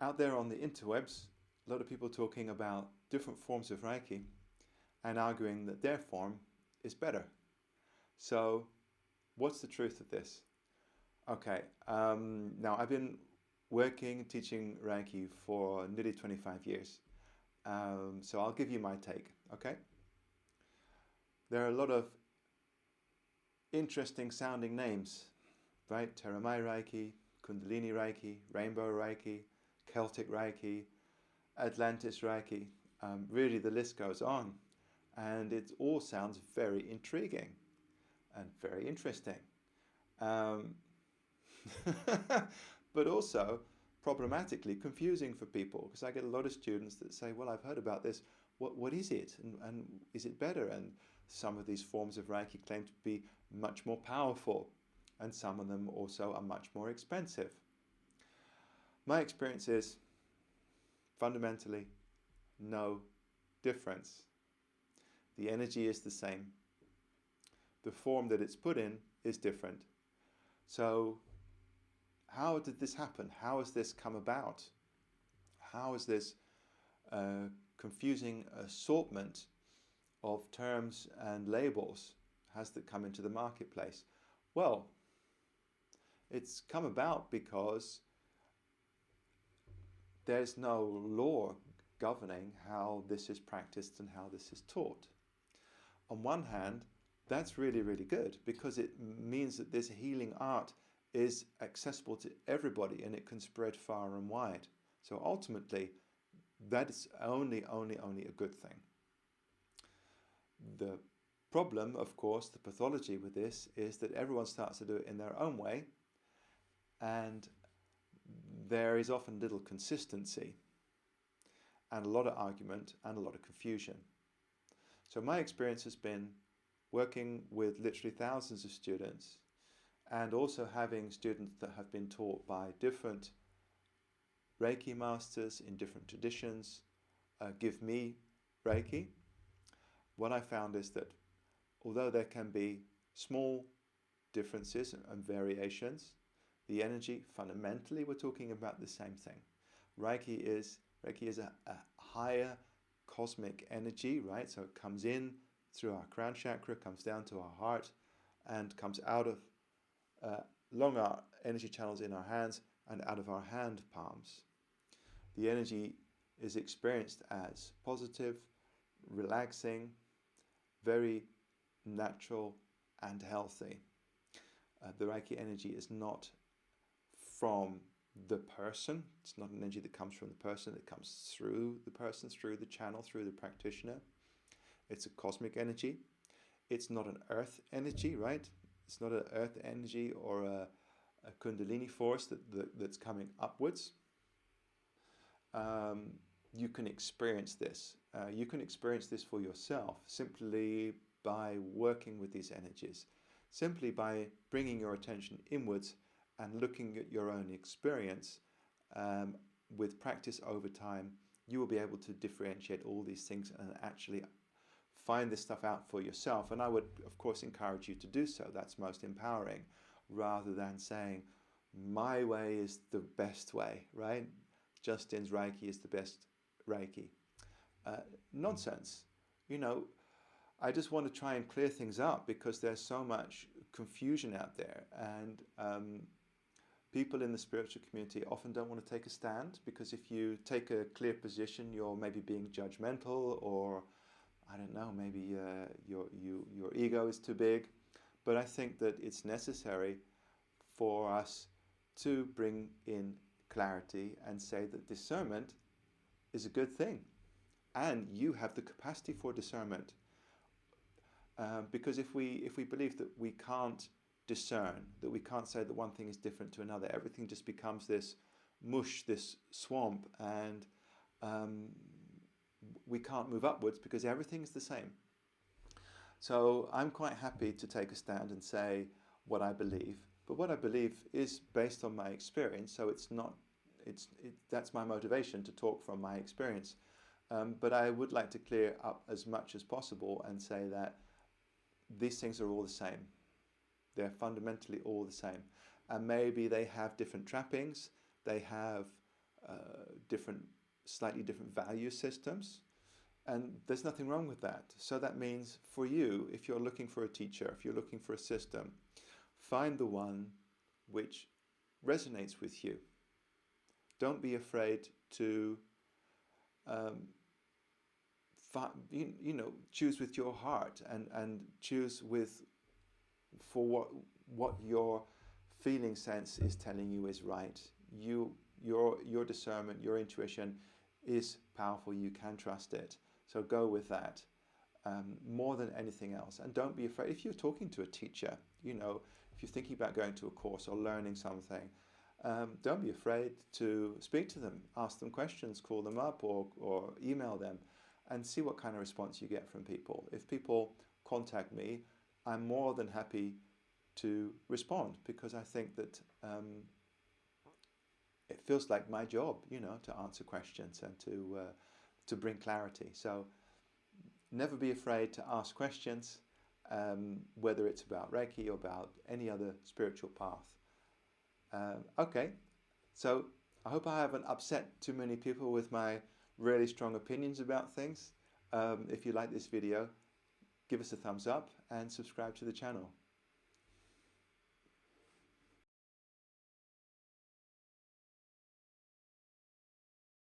Out there on the interwebs, a lot of people talking about different forms of Reiki and arguing that their form is better. So, what's the truth of this? Okay, now I've been working, teaching Reiki for nearly 25 years. So I'll give you my take, okay? There are a lot of interesting sounding names, right? Teramai Reiki, Kundalini Reiki, Rainbow Reiki, Celtic Reiki, Atlantis Reiki. Really, the list goes on. And it all sounds very intriguing and very interesting. Um, but also problematically confusing for people, because I get a lot of students that say, well, I've heard about this. What is it? And is it better? And some of these forms of Reiki claim to be much more powerful, and some of them also are much more expensive. My experience is fundamentally no difference. The energy is the same. The form that it's put in is different. So how did this happen? How has this come about? How is this confusing assortment of terms and labels has that come into the marketplace? Well, it's come about because there's no law governing how this is practiced and how this is taught. On one hand, that's really, really good, because it means that this healing art is accessible to everybody and it can spread far and wide. So ultimately, that is only a good thing. The problem, of course, the pathology with this is that everyone starts to do it in their own way, and there is often little consistency and a lot of argument and a lot of confusion. So my experience has been working with literally thousands of students, and also having students that have been taught by different Reiki masters in different traditions give me Reiki. What I found is that although there can be small differences and variations, the energy, fundamentally, we're talking about the same thing. Reiki is a higher cosmic energy, right? So it comes in through our crown chakra, comes down to our heart, and comes out of along our energy channels in our hands and out of our hand palms. The energy is experienced as positive, relaxing, very natural and healthy. The Reiki energy is not from the person. It's not an energy that comes from the person. It comes through the person, through the channel, through the practitioner. It's a cosmic energy. It's not an earth energy, right? It's not an earth energy or a Kundalini force that's coming upwards. You can experience this. You can experience this for yourself simply by working with these energies, simply by bringing your attention inwards and looking at your own experience. With practice over time, you will be able to differentiate all these things and actually find this stuff out for yourself. And I would, of course, encourage you to do so. That's most empowering, rather than saying, my way is the best way, right? Justin's Reiki is the best Reiki. Nonsense. You know, I just want to try and clear things up, because there's so much confusion out there, and people in the spiritual community often don't want to take a stand, because if you take a clear position, you're maybe being judgmental, or I don't know, maybe your ego is too big. But I think that it's necessary for us to bring in clarity and say that discernment is a good thing, and you have the capacity for discernment. Because if we believe that we can't discern, that we can't say that one thing is different to another, everything just becomes this mush, this swamp, and we can't move upwards because everything's the same. So I'm quite happy to take a stand and say what I believe, but what I believe is based on my experience. So that's my motivation, to talk from my experience. But I would like to clear up as much as possible and say that these things are all the same. They're fundamentally all the same. And maybe they have different trappings, they have different, slightly different value systems. And there's nothing wrong with that. So that means for you, if you're looking for a teacher, if you're looking for a system, find the one which resonates with you. Don't be afraid to choose with your heart, and choose with for what your feeling sense is telling you is right. Your discernment, your intuition is powerful. You can trust it. So go with that more than anything else. And don't be afraid. If you're talking to a teacher, if you're thinking about going to a course or learning something, don't be afraid to speak to them, ask them questions, call them up or email them, and see what kind of response you get from people. If people contact me, I'm more than happy to respond, because I think that it feels like my job, to answer questions and to bring clarity. So never be afraid to ask questions, whether it's about Reiki or about any other spiritual path. Okay, so I hope I haven't upset too many people with my really strong opinions about things. If you like this video, give us a thumbs up and subscribe to the channel.